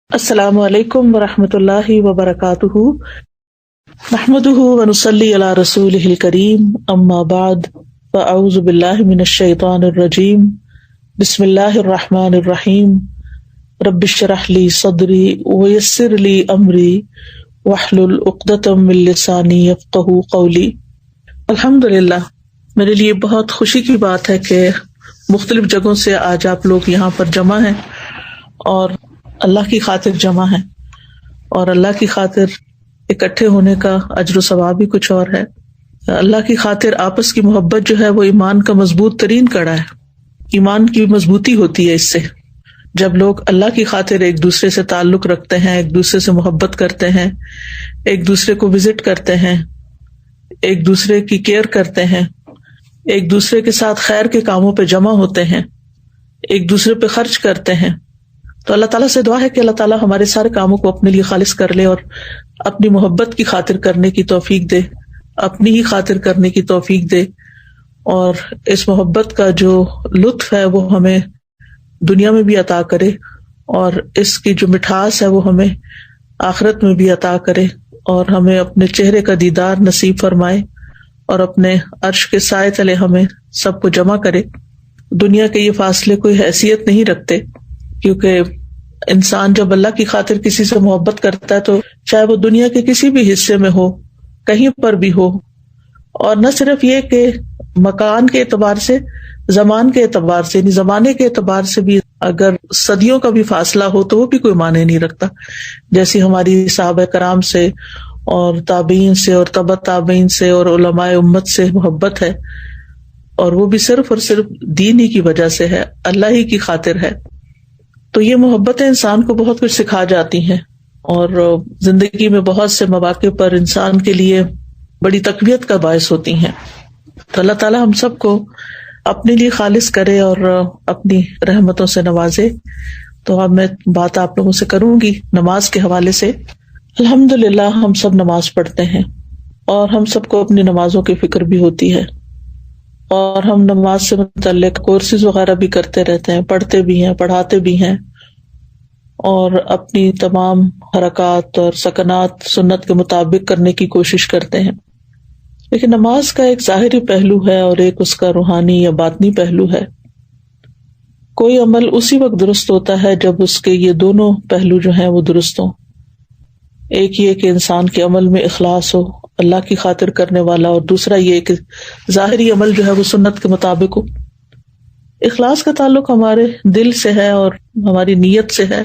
السلام علیکم ورحمۃ اللہ وبرکاتہ، نحمدہ ونصلی علی رسولہ الکریم، اما بعد فاعوذ باللہ من الشیطان الرجیم، بسم اللہ الرحمن الرحیم، رب اشرح لی صدری ویسر لی امری واحلل عقدۃ من لسانی یفقہوا قولی۔ الحمدللہ، میرے لیے بہت خوشی کی بات ہے کہ مختلف جگہوں سے آج آپ لوگ یہاں پر جمع ہیں اور اللہ کی خاطر جمع ہیں، اور اللہ کی خاطر اکٹھے ہونے کا اجر و ثواب بھی کچھ اور ہے۔ اللہ کی خاطر آپس کی محبت جو ہے وہ ایمان کا مضبوط ترین کڑا ہے، ایمان کی مضبوطی ہوتی ہے اس سے۔ جب لوگ اللہ کی خاطر ایک دوسرے سے تعلق رکھتے ہیں، ایک دوسرے سے محبت کرتے ہیں، ایک دوسرے کو وزٹ کرتے ہیں، ایک دوسرے کی کیئر کرتے ہیں، ایک دوسرے کے ساتھ خیر کے کاموں پہ جمع ہوتے ہیں، ایک دوسرے پہ خرچ کرتے ہیں، تو اللہ تعالیٰ سے دعا ہے کہ اللہ تعالیٰ ہمارے سارے کاموں کو اپنے لیے خالص کر لے اور اپنی محبت کی خاطر کرنے کی توفیق دے، اپنی ہی خاطر کرنے کی توفیق دے، اور اس محبت کا جو لطف ہے وہ ہمیں دنیا میں بھی عطا کرے، اور اس کی جو مٹھاس ہے وہ ہمیں آخرت میں بھی عطا کرے، اور ہمیں اپنے چہرے کا دیدار نصیب فرمائے، اور اپنے عرش کے سائے تلے ہمیں سب کو جمع کرے۔ دنیا کے یہ فاصلے کوئی حیثیت نہیں رکھتے، کیونکہ انسان جب اللہ کی خاطر کسی سے محبت کرتا ہے تو چاہے وہ دنیا کے کسی بھی حصے میں ہو، کہیں پر بھی ہو، اور نہ صرف یہ کہ مکان کے اعتبار سے، زمان کے اعتبار سے، یعنی زمانے کے اعتبار سے بھی اگر صدیوں کا بھی فاصلہ ہو تو وہ بھی کوئی معنی نہیں رکھتا، جیسی ہماری صحابہ کرام سے اور تابعین سے اور تبع تابعین سے اور علماء امت سے محبت ہے، اور وہ بھی صرف اور صرف دین ہی کی وجہ سے ہے، اللہ ہی کی خاطر ہے۔ تو یہ محبتیں انسان کو بہت کچھ سکھا جاتی ہیں، اور زندگی میں بہت سے مواقع پر انسان کے لیے بڑی تقویت کا باعث ہوتی ہیں۔ تو اللہ تعالیٰ ہم سب کو اپنے لیے خالص کرے اور اپنی رحمتوں سے نوازے۔ تو اب میں بات آپ لوگوں سے کروں گی نماز کے حوالے سے۔ الحمدللہ ہم سب نماز پڑھتے ہیں، اور ہم سب کو اپنی نمازوں کی فکر بھی ہوتی ہے، اور ہم نماز سے متعلق کورسز وغیرہ بھی کرتے رہتے ہیں، پڑھتے بھی ہیں، پڑھاتے بھی ہیں، اور اپنی تمام حرکات اور سکنات سنت کے مطابق کرنے کی کوشش کرتے ہیں۔ لیکن نماز کا ایک ظاہری پہلو ہے اور ایک اس کا روحانی یا باطنی پہلو ہے۔ کوئی عمل اسی وقت درست ہوتا ہے جب اس کے یہ دونوں پہلو جو ہیں وہ درست ہوں۔ ایک یہ کہ انسان کے عمل میں اخلاص ہو، اللہ کی خاطر کرنے والا، اور دوسرا یہ کہ ظاہری عمل جو ہے وہ سنت کے مطابق ہو۔ اخلاص کا تعلق ہمارے دل سے ہے اور ہماری نیت سے ہے،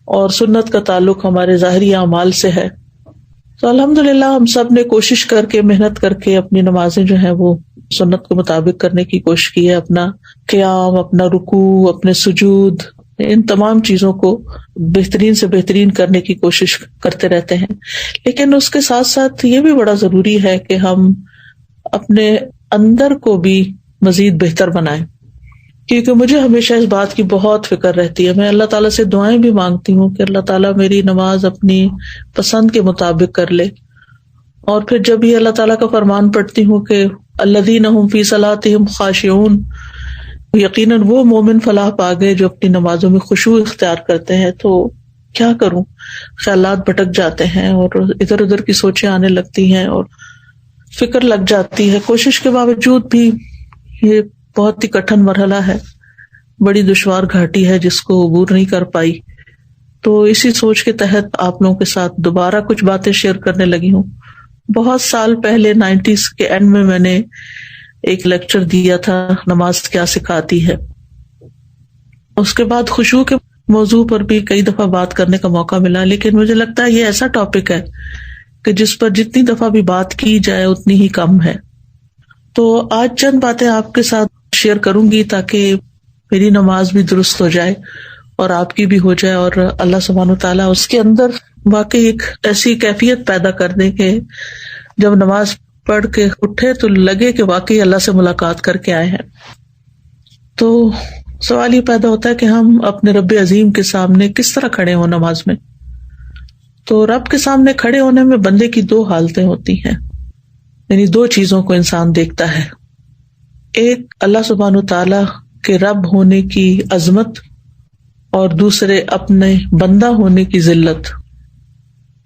اور سنت کا تعلق ہمارے ظاہری اعمال سے ہے۔ تو الحمدللہ ہم سب نے کوشش کر کے، محنت کر کے اپنی نمازیں جو ہیں وہ سنت کے مطابق کرنے کی کوشش کی ہے۔ اپنا قیام، اپنا رکوع، اپنے سجود، ان تمام چیزوں کو بہترین سے بہترین کرنے کی کوشش کرتے رہتے ہیں۔ لیکن اس کے ساتھ ساتھ یہ بھی بڑا ضروری ہے کہ ہم اپنے اندر کو بھی مزید بہتر بنائیں، کیونکہ مجھے ہمیشہ اس بات کی بہت فکر رہتی ہے۔ میں اللہ تعالیٰ سے دعائیں بھی مانگتی ہوں کہ اللہ تعالیٰ میری نماز اپنی پسند کے مطابق کر لے، اور پھر جب یہ اللہ تعالیٰ کا فرمان پڑھتی ہوں کہ الذین ھم فی صلاتہم خاشعون، یقیناً وہ مومن فلاح پا گئے جو اپنی نمازوں میں خشوع اختیار کرتے ہیں، تو کیا کروں، خیالات بھٹک جاتے ہیں اور ادھر ادھر کی سوچیں آنے لگتی ہیں اور فکر لگ جاتی ہے۔ کوشش کے باوجود بھی یہ بہت ہی کٹھن مرحلہ ہے، بڑی دشوار گھاٹی ہے جس کو عبور نہیں کر پائی۔ تو اسی سوچ کے تحت آپ لوگوں کے ساتھ دوبارہ کچھ باتیں شیئر کرنے لگی ہوں۔ بہت سال پہلے 90s کے اینڈ میں میں نے ایک لیکچر دیا تھا، نماز کیا سکھاتی ہے۔ اس کے بعد خشوع کے موضوع پر بھی کئی دفعہ بات کرنے کا موقع ملا، لیکن مجھے لگتا ہے یہ ایسا ٹاپک ہے کہ جس پر جتنی دفعہ بھی بات کی جائے اتنی ہی کم ہے۔ تو آج چند باتیں آپ کے ساتھ شیئر کروں گی تاکہ میری نماز بھی درست ہو جائے اور آپ کی بھی ہو جائے، اور اللہ سبحانہ وتعالیٰ اس کے اندر واقعی ایک ایسی کیفیت پیدا کر دے کہ جب نماز پڑھ کے اٹھے تو لگے کہ واقعی اللہ سے ملاقات کر کے آئے ہیں۔ تو سوال یہ پیدا ہوتا ہے کہ ہم اپنے رب عظیم کے سامنے کس طرح کھڑے ہوں نماز میں۔ تو رب کے سامنے کھڑے ہونے میں بندے کی دو حالتیں ہوتی ہیں، یعنی دو چیزوں کو انسان دیکھتا ہے۔ ایک اللہ سبحانہ تعالیٰ کے رب ہونے کی عظمت، اور دوسرے اپنے بندہ ہونے کی ذلت.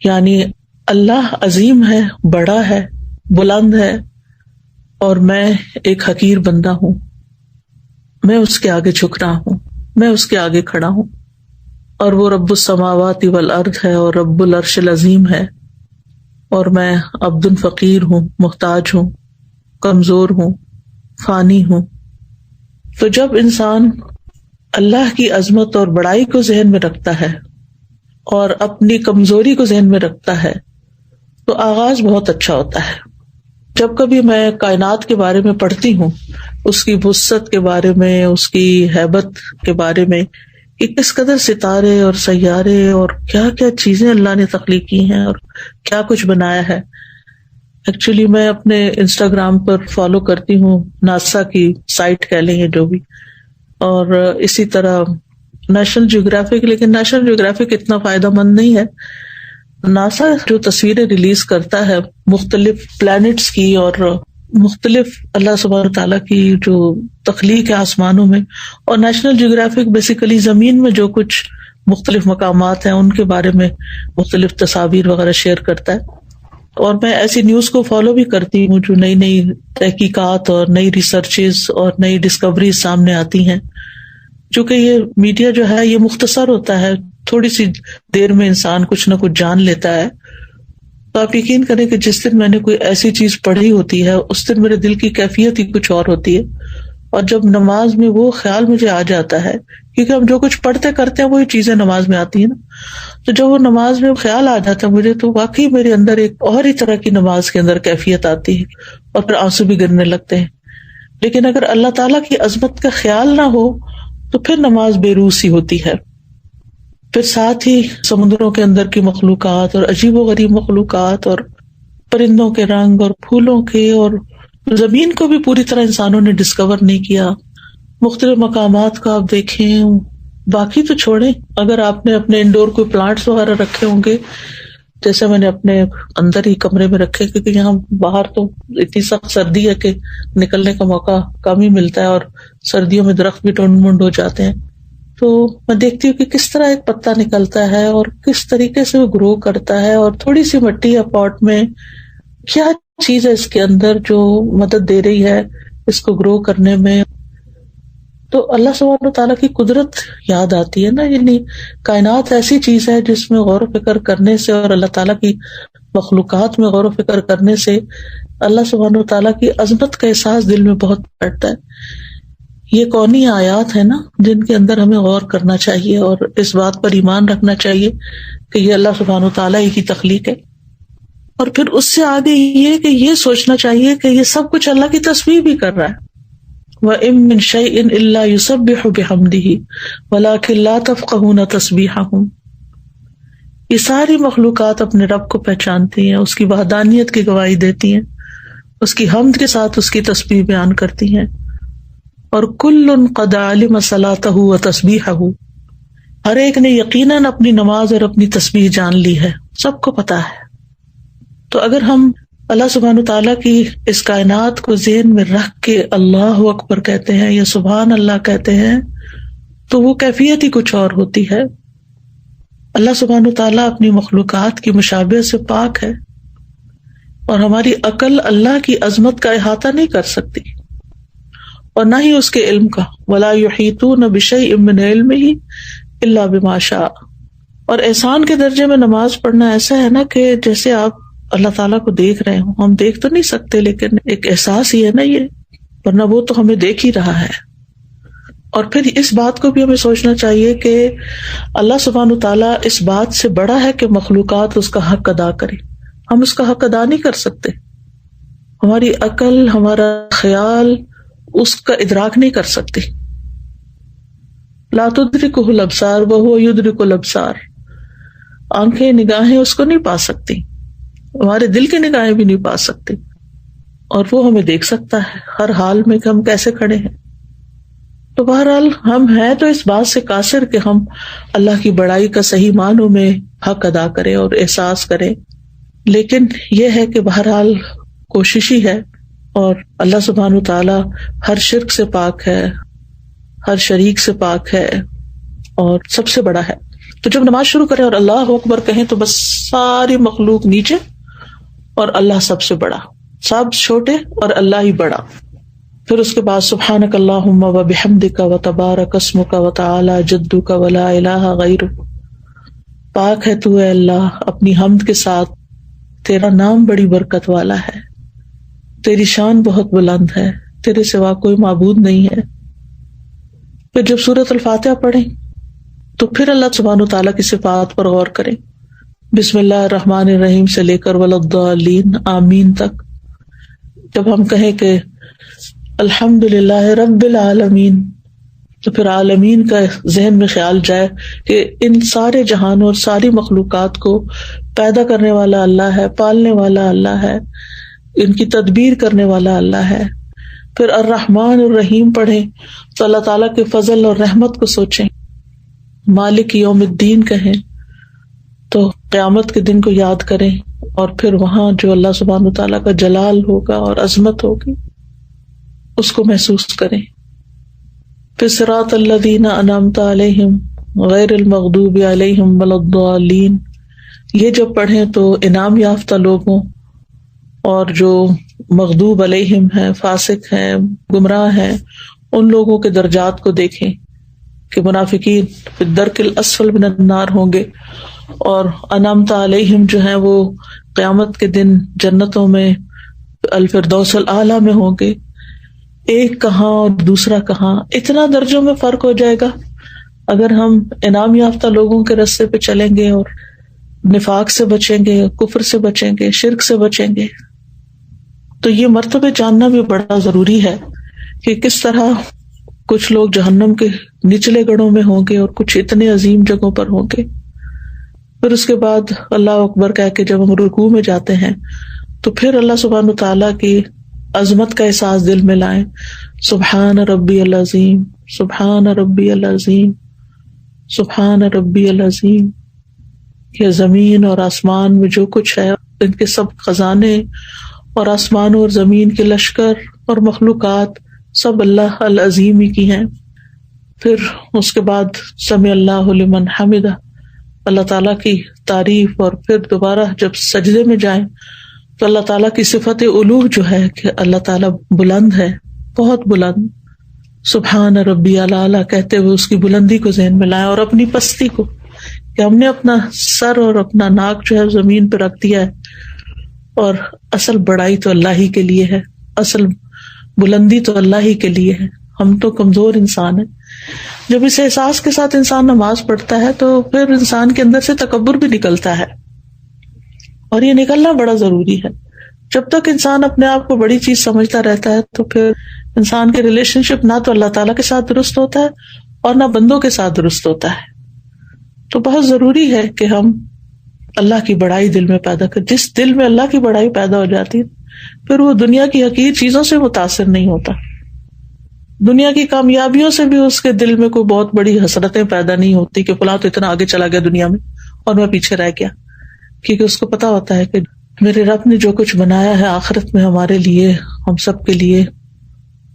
یعنی اللہ عظیم ہے، بڑا ہے، بلند ہے، اور میں ایک حقیر بندہ ہوں. میں اس کے آگے جھک رہا ہوں، میں اس کے آگے کھڑا ہوں. اور وہ رب السماوات والارض ہے اور رب العرش العظیم ہے، اور میں عبد فقیر ہوں، محتاج ہوں، کمزور ہوں، فانی ہوں. تو جب انسان اللہ کی عظمت اور بڑائی کو ذہن میں رکھتا ہے اور اپنی کمزوری کو ذہن میں رکھتا ہے تو آغاز بہت اچھا ہوتا ہے. جب کبھی میں کائنات کے بارے میں پڑھتی ہوں، اس کی وسعت کے بارے میں، اس کی ہیبت کے بارے میں، کہ کس قدر ستارے اور سیارے اور کیا کیا چیزیں اللہ نے تخلیق کی ہیں اور کیا کچھ بنایا ہے. ایکچولی میں اپنے انسٹاگرام پر فالو کرتی ہوں ناسا کی سائٹ کہہ لیں جو بھی، اور اسی طرح نیشنل جیوگرافک، لیکن نیشنل جیوگرافک اتنا فائدہ مند نہیں ہے. ناسا جو تصویریں ریلیز کرتا ہے مختلف پلانٹس کی اور مختلف اللہ سبحانہ تعالیٰ کی جو تخلیق ہے آسمانوں میں، اور نیشنل جیوگرافک بیسیکلی زمین میں جو کچھ مختلف مقامات ہیں ان کے بارے میں مختلف تصاویر وغیرہ شیئر کرتا ہے. اور میں ایسی نیوز کو فالو بھی کرتی ہوں جو نئی نئی تحقیقات اور نئی ریسرچز اور نئی ڈسکوریز سامنے آتی ہیں. چونکہ یہ میڈیا جو ہے یہ مختصر ہوتا ہے، تھوڑی سی دیر میں انسان کچھ نہ کچھ جان لیتا ہے. تو آپ یقین کریں کہ جس دن میں نے کوئی ایسی چیز پڑھی ہوتی ہے اس دن میرے دل کی کیفیت ہی کچھ اور ہوتی ہے. اور جب نماز میں وہ خیال مجھے آ جاتا ہے، کیونکہ ہم جو کچھ پڑھتے کرتے ہیں وہی چیزیں نماز میں آتی ہیں نا، تو جب وہ نماز میں خیال آ جاتا ہے مجھے، تو واقعی میرے اندر ایک اور ہی طرح کی نماز کے اندر کیفیت آتی ہے اور پھر آنسو بھی گرنے لگتے ہیں. لیکن اگر اللہ تعالیٰ کی عظمت کا خیال نہ ہو تو پھر نماز بے روح سی ہوتی ہے. پھر ساتھ ہی سمندروں کے اندر کی مخلوقات اور عجیب و غریب مخلوقات اور پرندوں کے رنگ اور پھولوں کے، اور زمین کو بھی پوری طرح انسانوں نے ڈسکور نہیں کیا. مختلف مقامات کا آپ دیکھیں، باقی تو چھوڑیں، اگر آپ نے اپنے انڈور کوئی پلانٹس وغیرہ رکھے ہوں گے، جیسے میں نے اپنے اندر ہی کمرے میں رکھے، کیونکہ یہاں باہر تو اتنی سخت سردی ہے کہ نکلنے کا موقع کم ہی ملتا ہے، اور سردیوں میں درخت بھی ٹونڈ منڈ ہو جاتے ہیں. تو میں دیکھتی ہوں کہ کس طرح ایک پتا نکلتا ہے اور کس طریقے سے وہ گرو کرتا ہے، اور تھوڑی سی مٹی یا پاٹ میں کیا چیز ہے اس کے اندر جو مدد دے رہی ہے اس کو گرو کرنے میں. تو اللہ سبحانہ تعالیٰ کی قدرت یاد آتی ہے نا. یعنی کائنات ایسی چیز ہے جس میں غور و فکر کرنے سے اور اللہ تعالیٰ کی مخلوقات میں غور و فکر کرنے سے اللہ سبحانہ تعالیٰ کی عظمت کا احساس دل میں بہت بڑھتا ہے. یہ کونی آیات ہیں نا جن کے اندر ہمیں غور کرنا چاہیے اور اس بات پر ایمان رکھنا چاہیے کہ یہ اللہ سبحانہ تعالیٰ ہی کی تخلیق ہے. اور پھر اس سے آگے یہ کہ یہ سوچنا چاہیے کہ یہ سب کچھ اللہ کی تسبیح بھی کر رہا ہے. وَإِن مِّن شَيْءٍ إِلَّا يُسَبِّحُ بِحَمْدِهِ وَلَٰكِن لَّا تَفْقَهُونَ تَسْبِيحَهُمْ. یہ ساری مخلوقات اپنے رب کو پہچانتی ہیں، اس کی وحدانیت کی گواہی دیتی ہیں، اس کی حمد کے ساتھ اس کی تسبیح بیان کرتی ہیں. اور کُلٌّ قَدْ عَلِمَ صَلَاتَهُ وَتَسْبِيحَهُ، ہر ایک نے یقیناً اپنی نماز اور اپنی تسبیح جان لی ہے، سب کو پتا ہے. تو اگر ہم اللہ سبحانہ تعالیٰ کی اس کائنات کو ذہن میں رکھ کے اللہ اکبر کہتے ہیں یا سبحان اللہ کہتے ہیں تو وہ کیفیت ہی کچھ اور ہوتی ہے. اللہ سبحانہ تعالیٰ اپنی مخلوقات کی مشابہت سے پاک ہے، اور ہماری عقل اللہ کی عظمت کا احاطہ نہیں کر سکتی اور نہ ہی اس کے علم کا. وَلَا يُحِيطُونَ بِشَيْءٍ مِّنْ عِلْمِهِ إِلَّا بِمَا شَاءَ. اور احسان کے درجے میں نماز پڑھنا ایسا ہے نا کہ جیسے آپ اللہ تعالیٰ کو دیکھ رہے ہوں. ہم دیکھ تو نہیں سکتے لیکن ایک احساس ہی ہے نا یہ، ورنہ وہ تو ہمیں دیکھ ہی رہا ہے. اور پھر اس بات کو بھی ہمیں سوچنا چاہیے کہ اللہ سبحانہ تعالیٰ اس بات سے بڑا ہے کہ مخلوقات اس کا حق ادا کرے. ہم اس کا حق ادا نہیں کر سکتے، ہماری عقل، ہمارا خیال اس کا ادراک نہیں کر سکتی. لا تدرکہ الابصار وہو یدرک الابصار. آنکھیں، نگاہیں اس کو نہیں پا سکتی، ہمارے دل کی نگاہیں بھی نہیں پا سکتی، اور وہ ہمیں دیکھ سکتا ہے ہر حال میں کہ ہم کیسے کھڑے ہیں. تو بہرحال ہم ہیں تو اس بات سے قاصر کہ ہم اللہ کی بڑائی کا صحیح معنوں میں حق ادا کریں اور احساس کریں. لیکن یہ ہے کہ بہرحال کوشش ہی ہے، اور اللہ سبحانہ تعالیٰ ہر شرک سے پاک ہے، ہر شریک سے پاک ہے، اور سب سے بڑا ہے. تو جب نماز شروع کریں اور اللہ اکبر کہیں تو بس ساری مخلوق نیچے اور اللہ سب سے بڑا، سب چھوٹے اور اللہ ہی بڑا. پھر اس کے بعد سبحانک اللہم و بحمدک و تبارک اسمک و تعالی جدک و لا الہ غیرک. پاک ہے تو اے اللہ اپنی حمد کے ساتھ، تیرا نام بڑی برکت والا ہے، تیری شان بہت بلند ہے، تیرے سوا کوئی معبود نہیں ہے. پھر جب سورۃ الفاتحہ پڑھیں تو پھر اللہ سبحانہ تعالیٰ کی صفات پر غور کریں. بسم اللہ الرحمن الرحیم سے لے کر وللضالین آمین تک. جب ہم کہیں کہ الحمد للہ رب العالمین تو پھر عالمین کا ذہن میں خیال جائے کہ ان سارے جہانوں اور ساری مخلوقات کو پیدا کرنے والا اللہ ہے، پالنے والا اللہ ہے، ان کی تدبیر کرنے والا اللہ ہے. پھر الرحمن الرحیم پڑھیں تو اللہ تعالیٰ کے فضل اور رحمت کو سوچیں. مالک یوم الدین کہیں تو قیامت کے دن کو یاد کریں اور پھر وہاں جو اللہ سبحانہ تعالیٰ کا جلال ہوگا اور عظمت ہوگی اس کو محسوس کریں. پھر صراط الذین انعمت علیہم غیر المغضوب علیہم ولا الضالین، یہ جب پڑھیں تو انعام یافتہ لوگوں اور جو مغضوب علیہم ہیں، فاسق ہیں، گمراہ ہیں، ان لوگوں کے درجات کو دیکھیں کہ منافقین فی الدرک الاسفل من النار ہوں گے اور انعمت علیہم جو ہیں وہ قیامت کے دن جنتوں میں الفردوس الاعلی میں ہوں گے. ایک کہاں اور دوسرا کہاں، اتنا درجوں میں فرق ہو جائے گا اگر ہم انعام یافتہ لوگوں کے راستے پہ چلیں گے اور نفاق سے بچیں گے، کفر سے بچیں گے، شرک سے بچیں گے. تو یہ مرتبے جاننا بھی بڑا ضروری ہے کہ کس طرح کچھ لوگ جہنم کے نچلے گڑھوں میں ہوں گے اور کچھ اتنے عظیم جگہوں پر ہوں گے. پھر اس کے بعد اللہ اکبر کہہ کے جب ہم رکوع میں جاتے ہیں تو پھر اللہ سبحانہ تعالیٰ کی عظمت کا احساس دل میں لائیں. سبحان ربی العظیم، سبحان ربی العظیم، سبحان ربی العظیم. یہ زمین اور آسمان میں جو کچھ ہے، ان کے سب خزانے اور آسمان اور زمین کے لشکر اور مخلوقات سب اللہ العظیم ہی کی ہیں. پھر اس کے بعد سمع اللہ لمن حمدہ، اللہ تعالیٰ کی تعریف. اور پھر دوبارہ جب سجدے میں جائیں تو اللہ تعالیٰ کی صفت علو جو ہے کہ اللہ تعالیٰ بلند ہے، بہت بلند. سبحان ربی الاعلیٰ کہتے ہوئے اس کی بلندی کو ذہن میں لائیں اور اپنی پستی کو، کہ ہم نے اپنا سر اور اپنا ناک جو ہے زمین پہ رکھ دیا ہے اور اصل بڑائی تو اللہ ہی کے لیے ہے، اصل بلندی تو اللہ ہی کے لیے ہے. ہم تو کمزور انسان ہیں. جب اس احساس کے ساتھ انسان نماز پڑھتا ہے تو پھر انسان کے اندر سے تکبر بھی نکلتا ہے، اور یہ نکلنا بڑا ضروری ہے. جب تک انسان اپنے آپ کو بڑی چیز سمجھتا رہتا ہے تو پھر انسان کے ریلیشن شپ نہ تو اللہ تعالیٰ کے ساتھ درست ہوتا ہے اور نہ بندوں کے ساتھ درست ہوتا ہے. تو بہت ضروری ہے کہ ہم اللہ کی بڑائی دل میں پیدا کریں. جس دل میں اللہ کی بڑائی پیدا ہو جاتی ہے پھر وہ دنیا کی حقیر چیزوں سے متاثر نہیں ہوتا. دنیا کی کامیابیوں سے بھی اس کے دل میں کوئی بہت بڑی حسرتیں پیدا نہیں ہوتی کہ فلاں تو اتنا آگے چلا گیا دنیا میں اور میں پیچھے رہ گیا، کیونکہ اس کو پتا ہوتا ہے کہ میرے رب نے جو کچھ بنایا ہے آخرت میں ہمارے لیے، ہم سب کے لیے،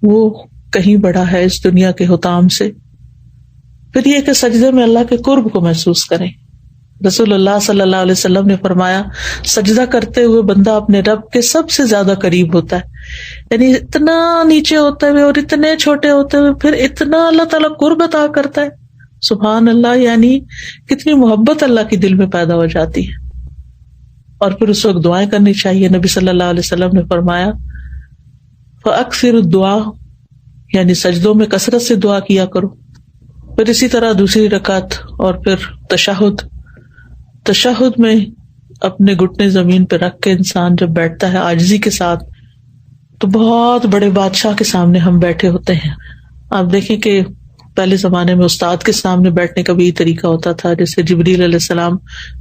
وہ کہیں بڑا ہے اس دنیا کے حطام سے. پھر یہ کہ سجدے میں اللہ کے قرب کو محسوس کریں. رسول اللہ صلی اللہ علیہ وسلم نے فرمایا سجدہ کرتے ہوئے بندہ اپنے رب کے سب سے زیادہ قریب ہوتا ہے. یعنی اتنا نیچے ہوتے ہوئے اور اتنے چھوٹے ہوتے ہوئے پھر اتنا اللہ تعالیٰ قرب عطا کرتا ہے. سبحان اللہ، یعنی کتنی محبت اللہ کی دل میں پیدا ہو جاتی ہے. اور پھر اس وقت دعائیں کرنی چاہیے. نبی صلی اللہ علیہ وسلم نے فرمایا فَأَكْثِرُ الدُّعَاء، یعنی سجدوں میں کثرت سے دعا کیا کرو. پھر اسی طرح دوسری رکعت اور پھر تشہد میں اپنے گھٹنے زمین پہ رکھ کے انسان جب بیٹھتا ہے عاجزی کے ساتھ تو بہت بڑے بادشاہ کے سامنے ہم بیٹھے ہوتے ہیں. آپ دیکھیں کہ پہلے زمانے میں استاد کے سامنے بیٹھنے کا بھی یہ طریقہ ہوتا تھا، جیسے جبریل علیہ السلام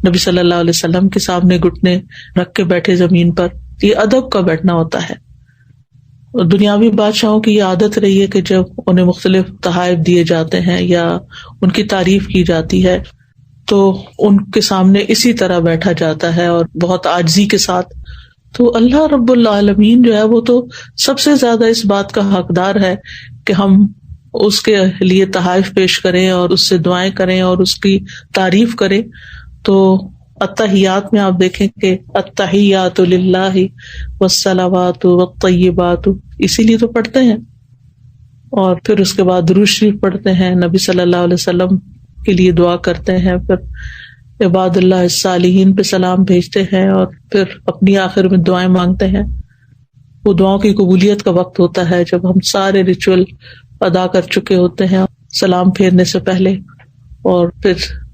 نبی صلی اللہ علیہ وسلم کے سامنے گھٹنے رکھ کے بیٹھے زمین پر. یہ ادب کا بیٹھنا ہوتا ہے. دنیاوی بادشاہوں کی یہ عادت رہی ہے کہ جب انہیں مختلف تحائف دیے جاتے ہیں یا ان کی تعریف کی جاتی ہے تو ان کے سامنے اسی طرح بیٹھا جاتا ہے اور بہت عاجزی کے ساتھ. تو اللہ رب العالمین جو ہے وہ تو سب سے زیادہ اس بات کا حقدار ہے کہ ہم اس کے لیے تحائف پیش کریں اور اس سے دعائیں کریں اور اس کی تعریف کریں. تو التحیات میں آپ دیکھیں کہ التحیات للہ والصلوات والطیبات اسی لیے تو پڑھتے ہیں. اور پھر اس کے بعد درود شریف پڑھتے ہیں, نبی صلی اللہ علیہ وسلم کے لیے دعا کرتے ہیں, پھر عباد اللہ الصالحین پہ سلام بھیجتے ہیں, اور پھر اپنی آخر میں دعائیں مانگتے ہیں. وہ دعاؤں کی قبولیت کا وقت ہوتا ہے جب ہم سارے ریچول ادا کر چکے ہوتے ہیں سلام پھیرنے سے پہلے. اور پھر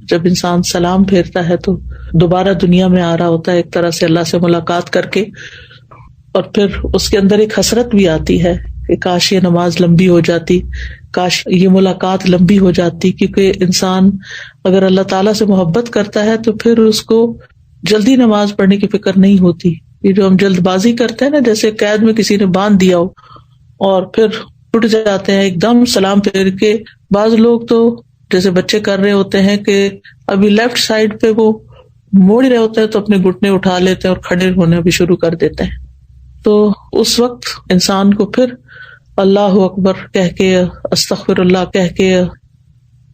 جب انسان سلام پھیرتا ہے تو دوبارہ دنیا میں آ رہا ہوتا ہے ایک طرح سے اللہ سے ملاقات کر کے, اور پھر اس کے اندر ایک حسرت بھی آتی ہے کہ کاش یہ نماز لمبی ہو جاتی, کاش یہ ملاقات لمبی ہو جاتی. کیونکہ انسان اگر اللہ تعالیٰ سے محبت کرتا ہے تو پھر اس کو جلدی نماز پڑھنے کی فکر نہیں ہوتی. یہ جو ہم جلد بازی کرتے ہیں نا, جیسے قید میں کسی نے باندھ دیا ہو اور پھر اٹھ جاتے ہیں ایک دم سلام پھیر کے. بعض لوگ تو جیسے بچے کر رہے ہوتے ہیں کہ ابھی لیفٹ سائڈ پہ وہ موڑ رہے ہوتے ہیں تو اپنے گھٹنے اٹھا لیتے ہیں اور کھڑے ہونے بھی شروع کر دیتے ہیں. تو اس وقت انسان کو پھر اللہ اکبر کہہ کے, استغفر اللہ کہہ کے,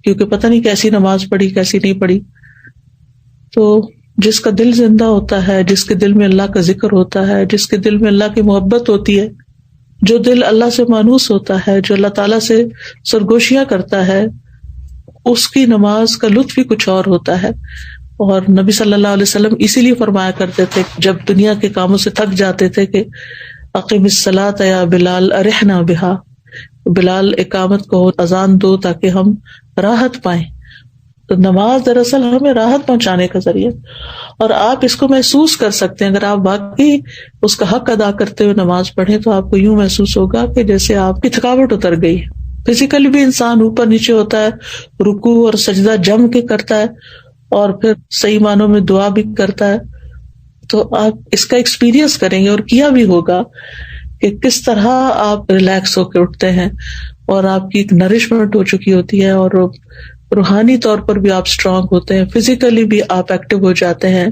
کیونکہ پتہ نہیں کیسی نماز پڑھی کیسی نہیں پڑھی. تو جس کا دل زندہ ہوتا ہے, جس کے دل میں اللہ کا ذکر ہوتا ہے, جس کے دل میں اللہ کی محبت ہوتی ہے, جو دل اللہ سے مانوس ہوتا ہے, جو اللہ تعالیٰ سے سرگوشیاں کرتا ہے, اس کی نماز کا لطف ہی کچھ اور ہوتا ہے. اور نبی صلی اللہ علیہ وسلم اسی لیے فرمایا کرتے تھے جب دنیا کے کاموں سے تھک جاتے تھے کہ اقیم الصلاۃ یا بلال ارحنا بہا, بلال اقامت کو اذان دو تاکہ ہم راحت پائیں. تو نماز دراصل ہمیں راحت پہنچانے کا ذریعہ, اور آپ اس کو محسوس کر سکتے ہیں. اگر آپ واقعی اس کا حق ادا کرتے ہوئے نماز پڑھیں تو آپ کو یوں محسوس ہوگا کہ جیسے آپ کی تھکاوٹ اتر گئی. فزیکلی بھی انسان اوپر نیچے ہوتا ہے, رکوع اور سجدہ جم کے کرتا ہے, اور پھر صحیح معنوں میں دعا بھی کرتا ہے. تو آپ اس کا ایکسپیرئنس کریں گے اور کیا بھی ہوگا کہ کس طرح آپ ریلیکس ہو کے اٹھتے ہیں, اور آپ کی ایک نرشمنٹ ہو چکی ہوتی ہے, اور روحانی طور پر بھی آپ اسٹرانگ ہوتے ہیں, فزیکلی بھی آپ ایکٹیو ہو جاتے ہیں,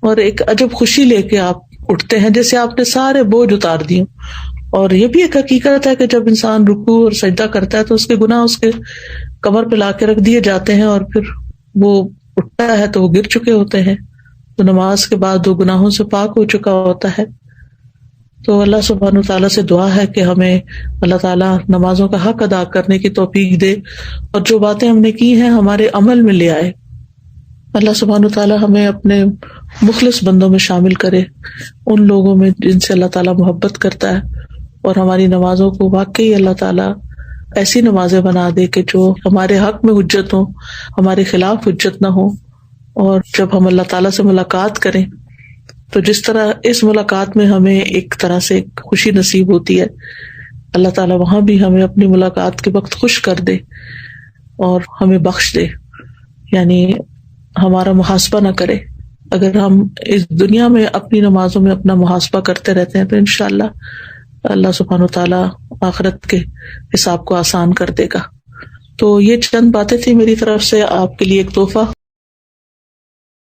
اور ایک عجب خوشی لے کے آپ اٹھتے ہیں جیسے آپ نے سارے بوجھ اتار دیے. اور یہ بھی ایک حقیقت ہے کہ جب انسان رکوع اور سجدہ کرتا ہے تو اس کے گناہ اس کے کمر پہ لا کے رکھ دیے جاتے ہیں, اور پھر وہ اٹھتا ہے تو وہ گر چکے ہوتے ہیں. تو نماز کے بعد وہ گناہوں سے پاک ہو چکا ہوتا ہے. تو اللہ سبحانہ وتعالیٰ سے دعا ہے کہ ہمیں اللہ تعالیٰ نمازوں کا حق ادا کرنے کی توفیق دے, اور جو باتیں ہم نے کی ہیں ہمارے عمل میں لے آئے. اللہ سبحانہ وتعالیٰ ہمیں اپنے مخلص بندوں میں شامل کرے, ان لوگوں میں جن سے اللہ تعالیٰ محبت کرتا ہے, اور ہماری نمازوں کو واقعی اللہ تعالیٰ ایسی نمازیں بنا دے کہ جو ہمارے حق میں حجت ہوں, ہمارے خلاف حجت نہ ہو. اور جب ہم اللہ تعالیٰ سے ملاقات کریں تو جس طرح اس ملاقات میں ہمیں ایک طرح سے خوشی نصیب ہوتی ہے, اللہ تعالیٰ وہاں بھی ہمیں اپنی ملاقات کے وقت خوش کر دے اور ہمیں بخش دے, یعنی ہمارا محاسبہ نہ کرے. اگر ہم اس دنیا میں اپنی نمازوں میں اپنا محاسبہ کرتے رہتے ہیں تو انشاءاللہ اللہ سبحانہ وتعالیٰ آخرت کے حساب کو آسان کر دے گا. تو یہ چند باتیں تھی میری طرف سے آپ کے لیے ایک تحفہ